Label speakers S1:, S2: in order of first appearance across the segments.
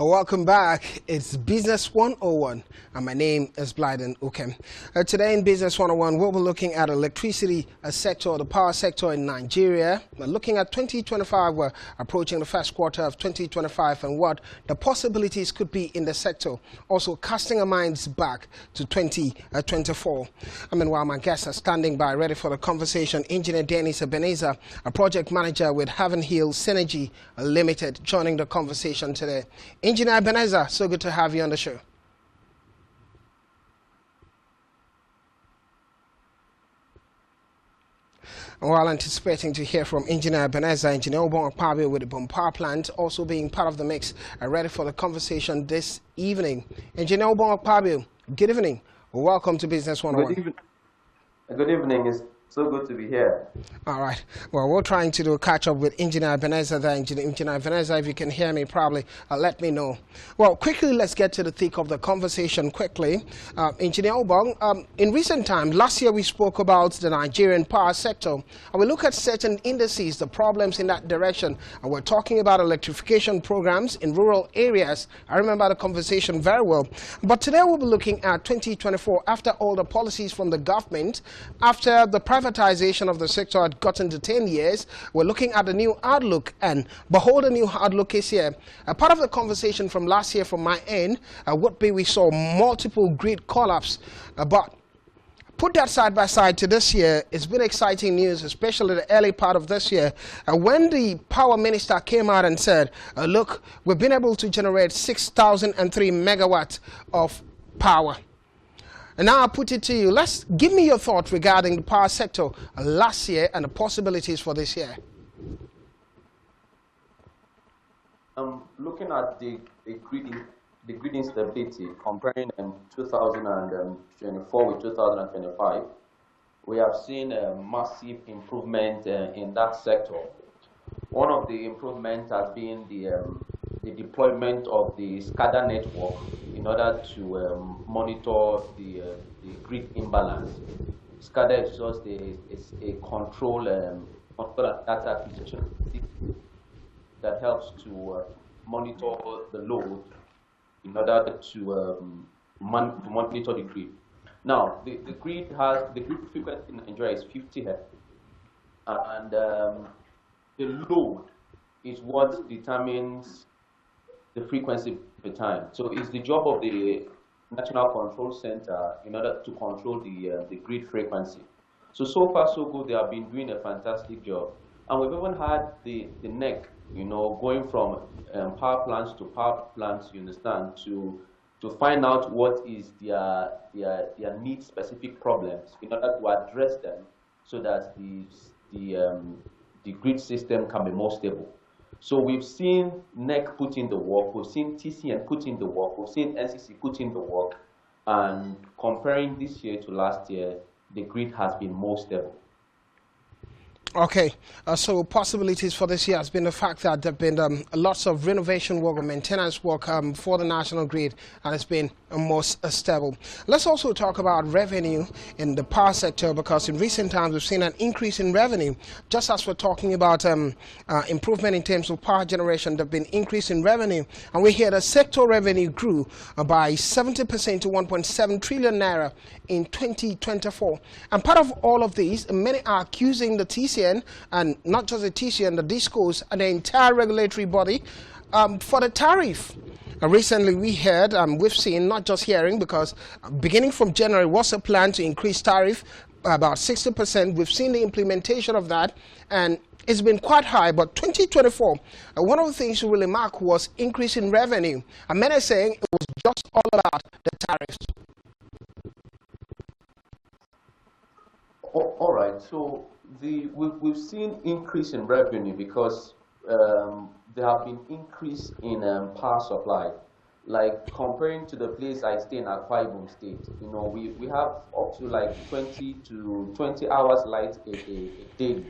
S1: Welcome back. It's Business 101, and my name is Blyden Ukem. Today in Business 101, we'll be looking at electricity sector, the power sector in Nigeria. We're looking at 2025. We're approaching the first quarter of 2025 and what the possibilities could be in the sector. Also, casting our minds back to 2024. While my guests are standing by, ready for the conversation, Engineer Dennis Ebenezer, a project manager with Haven Hill Synergy Limited, joining the conversation today. Engineer Ebenezer, so good to have you on the show. While anticipating to hear from Engineer Ebenezer, Engineer Obon Akpabio with the Bomb Power Plant also being part of the mix, ready for the conversation this evening. Engineer Obon Akpabio, good evening. Welcome to Business 101.
S2: Good evening. It's so good to be here.
S1: All right. Well, we're trying to do a catch-up with Engineer Ebenezer there. Engineer Ebenezer, if you can hear me probably, let me know. Well, quickly, let's get to the thick of the conversation quickly. Engineer Obong, in recent times, last year we spoke about the Nigerian power sector, and we look at certain indices, the problems in that direction, and we're talking about electrification programs in rural areas. I remember the conversation very well. But today we'll be looking at 2024, after all the policies from the government, after the privatization of the sector had gotten to 10 years, we're looking at the new outlook, and behold, the new outlook is here. Part of the conversation from last year from my end would be we saw multiple grid collapse, but put that side by side to this year, it's been exciting news, especially the early part of this year, when the power minister came out and said, look, we've been able to generate 6,003 megawatts of power. And now I put it to you. Give me your thoughts regarding the power sector last year and the possibilities for this year.
S2: Looking at the grid instability, comparing 2024 with 2025, we have seen a massive improvement in that sector. One of the improvements has been the deployment of the SCADA network in order to monitor the grid imbalance. SCADA is just a control and data acquisition that helps to monitor the load in order to monitor the grid. Now, the grid frequency in Nigeria is 50 Hz, and the load is what determines the frequency per time. So it's the job of the National Control Center in order to control the grid frequency. So far so good. They have been doing a fantastic job, and we've even had the NEC, going from power plants to power plants, you understand, to find out what is their need specific problems in order to address them, so that the grid system can be more stable. So we've seen NEC put in the work, we've seen TCN put in the work, we've seen NCC put in the work, and comparing this year to last year, the grid has been more stable.
S1: Okay, so possibilities for this year has been the fact that there have been lots of renovation work or maintenance work for the national grid, and it's been most stable. Let's also talk about revenue in the power sector, because in recent times we've seen an increase in revenue. Just as we're talking about improvement in terms of power generation, there have been increase in revenue, and we hear the sector revenue grew by 70% to 1.7 trillion naira in 2024. And part of all of these, many are accusing the TCN, and not just the TCN, the DISCOs and the entire regulatory body for the tariff. Recently we heard, we've seen, not just hearing, because beginning from January was a plan to increase tariff about 60%. We've seen the implementation of that, and it's been quite high. But 2024, one of the things to really mark was increase in revenue. And many are saying it was just all about the tariffs.
S2: All right, so we've seen increase in revenue because there have been increase in power supply. Like comparing to the place I stay in Akwa Ibom State, we have up to like 20 hours light a day.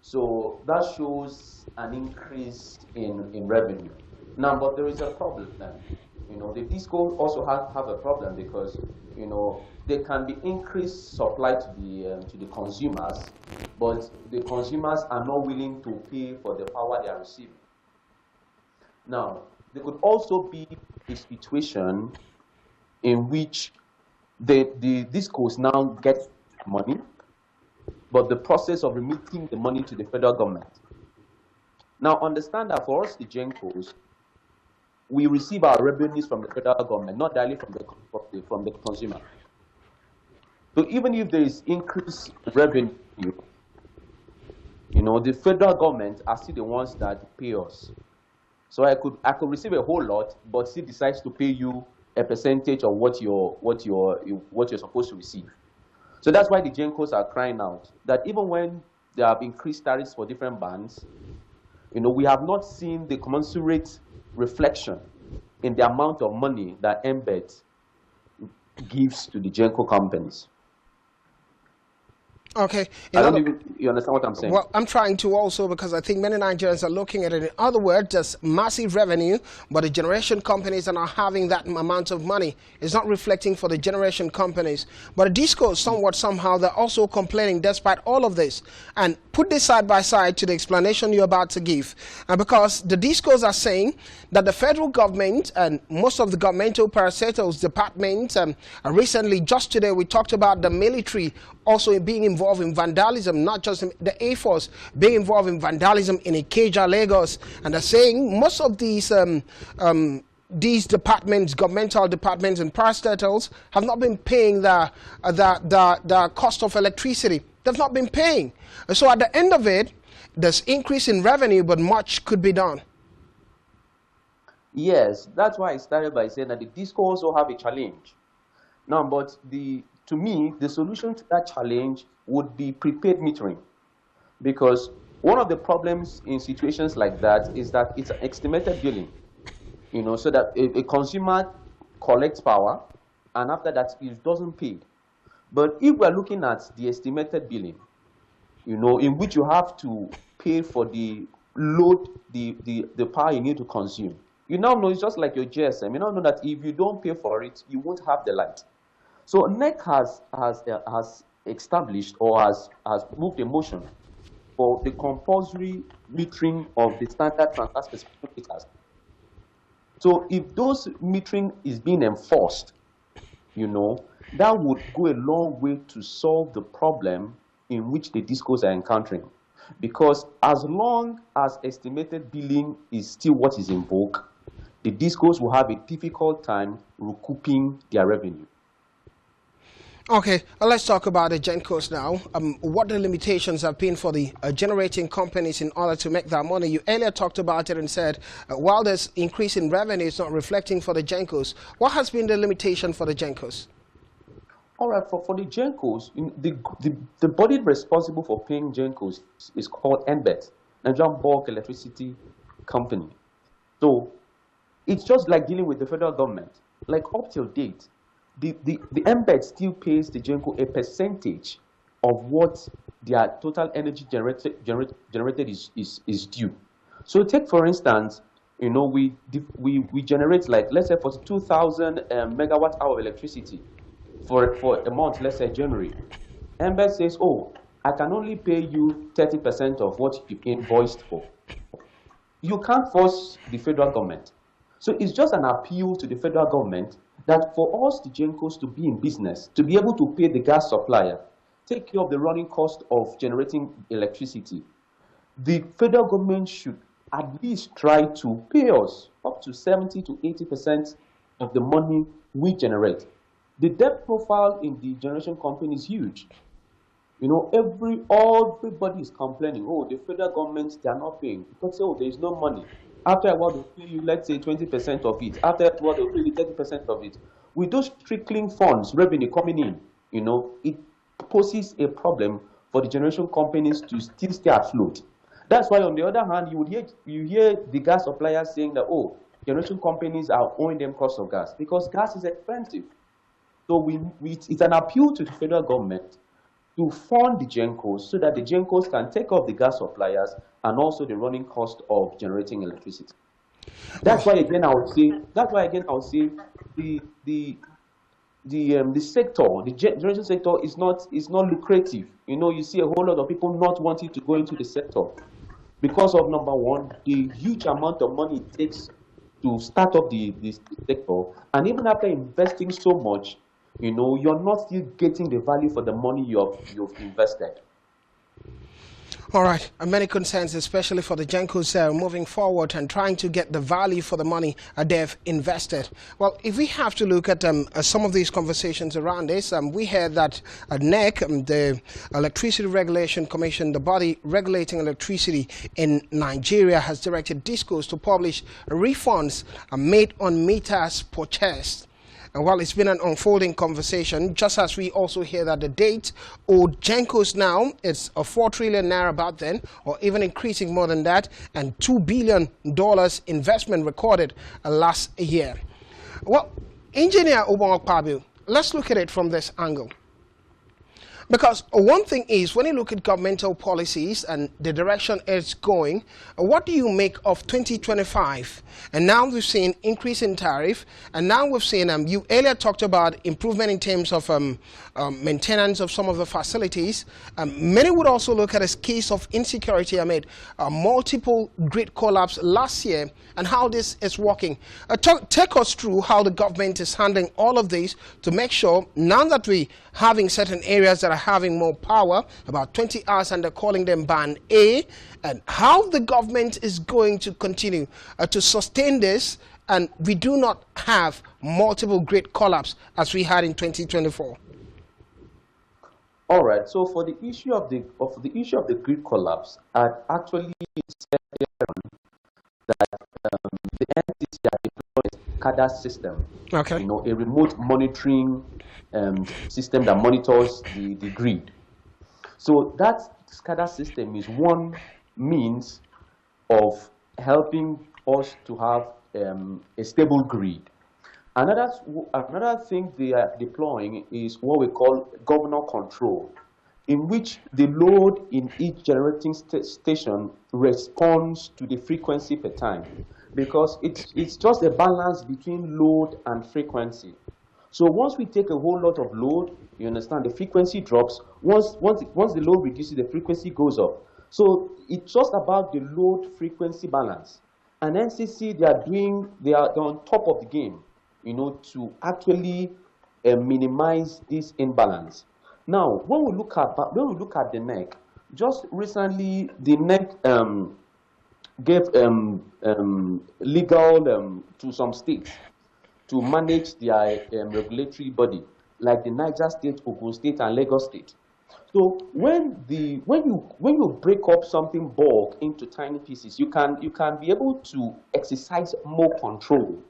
S2: So that shows an increase in revenue. Now, but there is a problem then. The DISCO also have a problem because, there can be increased supply to the consumers, but the consumers are not willing to pay for the power they are receiving. Now, there could also be a situation in which the discos now get money, but the process of remitting the money to the federal government. Now, understand that for us, the GENCOs, we receive our revenues from the federal government, not directly from the consumer. So even if there is increased revenue, the federal government are still the ones that pay us. So I could receive a whole lot, but still decides to pay you a percentage of what you're supposed to receive. So that's why the GENCOs are crying out that even when they have increased tariffs for different bands, we have not seen the commensurate reflection in the amount of money that Embed gives to the GENCO companies.
S1: Okay.
S2: I don't even, you understand what I'm saying?
S1: Well, I'm trying to also, because I think many Nigerians are looking at it. In other words, there's massive revenue, but the generation companies are not having that amount of money. It's not reflecting for the generation companies. But the discos, somehow, they're also complaining despite all of this. And put this side by side to the explanation you're about to give. Because the discos are saying that the federal government and most of the governmental parastatals departments, recently, just today, we talked about the military also being involved in vandalism, not just the Air Force being involved in vandalism in Ikeja, Lagos. And they're saying most of these departments, governmental departments and parastatals have not been paying the cost of electricity. They've not been paying. So at the end of it, there's increase in revenue, but much could be done.
S2: Yes, that's why I started by saying that the disco also have a challenge. Now, but to me, the solution to that challenge would be prepaid metering. Because one of the problems in situations like that is that it's an estimated billing. So that a consumer collects power, and after that, it doesn't pay. But if we're looking at the estimated billing, in which you have to pay for the load, the power you need to consume, you now know it's just like your GSM. You now know that if you don't pay for it, you won't have the light. So NEC has established or has moved a motion for the compulsory metering of the standard transfer specification meters. So if those metering is being enforced, that would go a long way to solve the problem in which the discos are encountering. Because as long as estimated billing is still what is in vogue, the discos will have a difficult time recouping their revenue.
S1: Okay, let's talk about the GENCOs now. What the limitations have been for the generating companies in order to make that money. You earlier talked about it and said, while there's increase in revenue, it's not reflecting for the GENCOs. What has been the limitation for the GENCOs?
S2: All right, for the GENCOs, the body responsible for paying GENCOs is called NBET, Nigerian Bulk Electricity Company. So it's just like dealing with the federal government. Like up till date, the NBET still pays the GENCO a percentage of what their total energy generated is due. So take, for instance, we generate, like, let's say, 42,000 megawatt hour of electricity for a month, let's say January. NBET says, oh, I can only pay you 30% of what you invoiced for. You can't force the federal government. So it's just an appeal to the federal government that for us, the GENCOs, to be in business, to be able to pay the gas supplier, take care of the running cost of generating electricity, the federal government should at least try to pay us up to 70 to 80% of the money we generate. The debt profile in the generation company is huge. Everybody is complaining, oh, the federal government, they are not paying. Because, oh, there is no money. After a while, they'll pay you, let's say, 20% of it. After a while, they'll pay you 30% of it. With those trickling funds, revenue coming in, it poses a problem for the generation companies to still stay afloat. That's why, on the other hand, you hear the gas suppliers saying that, oh, generation companies are owing them cost of gas because gas is expensive. So it's an appeal to the federal government to fund the GENCOs so that the GENCOs can take off the gas suppliers and also the running cost of generating electricity. That's why again I would say the sector, the generation sector is not lucrative. You see a whole lot of people not wanting to go into the sector because of, number one, the huge amount of money it takes to start up the sector, and even after investing so much, you're not still getting the value for the money you've invested.
S1: All right, many concerns, especially for the Gencos moving forward and trying to get the value for the money they've invested. Well, if we have to look at some of these conversations around this, we heard that NEC, the Electricity Regulation Commission, the body regulating electricity in Nigeria, has directed DISCOs to publish refunds made on meters purchased. And while it's been an unfolding conversation, just as we also hear that the date owed Gencos now, it's a 4 trillion naira back then, or even increasing more than that, and $2 billion investment recorded last year. Well, Engineer Obong, let's look at it from this angle. Because one thing is, when you look at governmental policies and the direction it's going, what do you make of 2025? And now we've seen increase in tariff, and now we've seen, you earlier talked about improvement in terms of maintenance of some of the facilities. Many would also look at a case of insecurity amid multiple grid collapse last year and how this is working. Take us through how the government is handling all of this to make sure, now that we having certain areas that are having more power, about 20 hours, and they're calling them Band A, and how the government is going to continue to sustain this, and we do not have multiple grid collapse as we had in 2024.
S2: All right. So for the issue of the grid collapse, I actually said that the NTC has deployed a SCADA system.
S1: Okay.
S2: A remote monitoring system that monitors the grid. So that SCADA system is one means of helping us to have a stable grid. Another thing they are deploying is what we call governor control, in which the load in each generating station responds to the frequency per time, because it's just a balance between load and frequency. So once we take a whole lot of load, you understand, the frequency drops. Once the load reduces, the frequency goes up. So it's just about the load frequency balance. And NCC, they are on top of the game, to actually minimize this imbalance. Now, when we look at the NEC, just recently the NEC gave legal to some states to manage their regulatory body, like the Niger State, Ogun State, and Lagos State. So when you break up something bulk into tiny pieces, you can be able to exercise more control.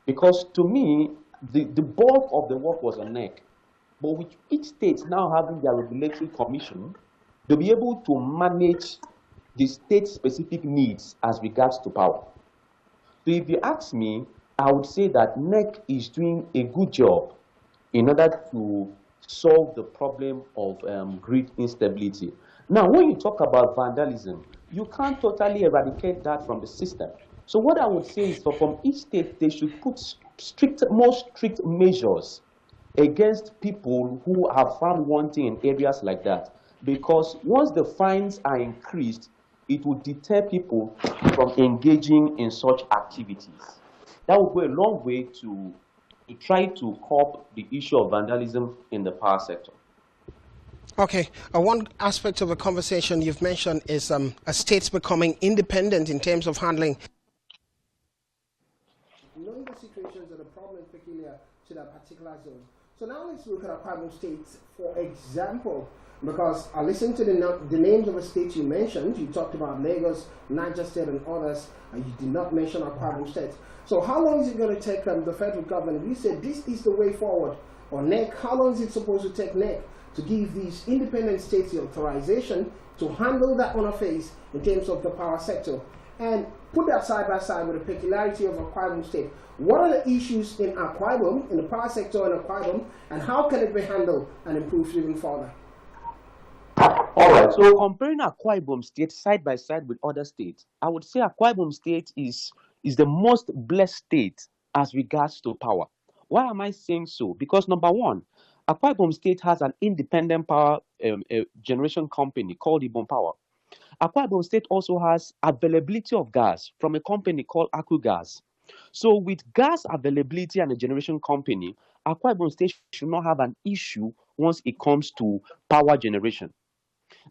S2: Because to me, the bulk of the work was on NEC. But with each state now having their regulatory commission, they'll be able to manage the state-specific needs as regards to power. So if you ask me, I would say that NEC is doing a good job in order to solve the problem of grid instability. Now, when you talk about vandalism, you can't totally eradicate that from the system. So what I would say is that from each state, they should put more strict measures against people who have found wanting in areas like that. Because once the fines are increased, it will deter people from engaging in such activities. That will go a long way to try to curb the issue of vandalism in the power sector.
S1: Okay, one aspect of the conversation you've mentioned is states becoming independent in terms of handling. Knowing the situations that are problem peculiar to that particular zone. So now let's look at our Akwa Ibom states, for example, because I listened to the names of the states you mentioned. You talked about Lagos, Niger State, and others, and you did not mention Akwa Ibom State. So how long is it going to take the federal government? You said this is the way forward. Or NEC, how long is it supposed to take NEC to give these independent states the authorization to handle that on a face in terms of the power sector? And put that side by side with the peculiarity of Akwa Ibom State. What are the issues in Akwa Ibom, in the power sector in Akwa Ibom, and how can it be handled and improved even further?
S2: All right, so comparing Akwa Ibom State side by side with other states, I would say Akwa Ibom State is the most blessed state as regards to power. Why am I saying so? Because number one, Akwa Ibom State has an independent power generation company called Ibom Power. Akwa Ibom State also has availability of gas from a company called Aku Gas.
S3: So with gas availability and a generation company, Akwa Ibom State should not have an issue once it comes to power generation.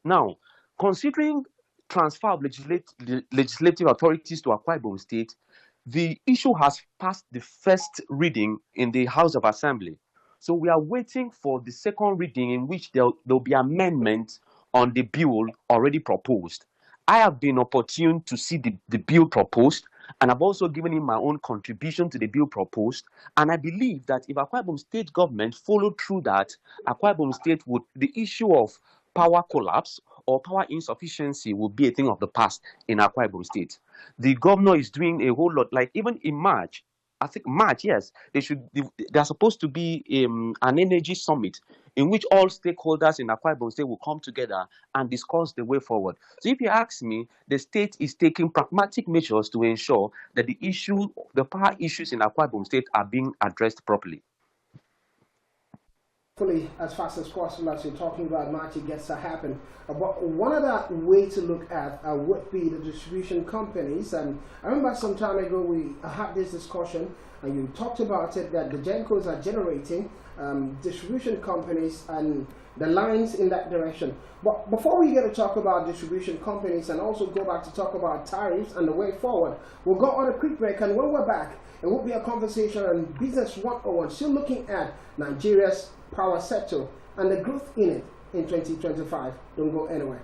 S3: Now, considering transfer of legislative authorities to Akwa Ibom State, the issue has passed the first reading in the House of Assembly. So we are waiting for the second reading in which there'll be amendments on the bill already proposed. I have been opportune to see the bill proposed, and I've also given in my own contribution to the bill proposed. And I believe that if Akwa Ibom State government followed through that, Akwa Ibom State would, the issue of power collapse or power insufficiency will be a thing of the past in Akwa Ibom State. The governor is doing a whole lot, like even in March, I think March, yes, they're supposed to be an energy summit in which all stakeholders in Akwa Ibom State will come together and discuss the way forward. So if you ask me, the state is taking pragmatic measures to ensure that the power issues in Akwa Ibom State are being addressed properly.
S1: As fast as possible, as you're talking about March, it gets to happen. But one other way to look at would be the distribution companies. And I remember some time ago we had this discussion, and you talked about it, that the GenCos are generating distribution companies and the lines in that direction. But before we get to talk about distribution companies and also go back to talk about tariffs and the way forward, we'll go on a quick break, and when we're back, it will be a conversation on Business 101, still looking at Nigeria's power sector and the growth in it in 2025. Don't go anywhere.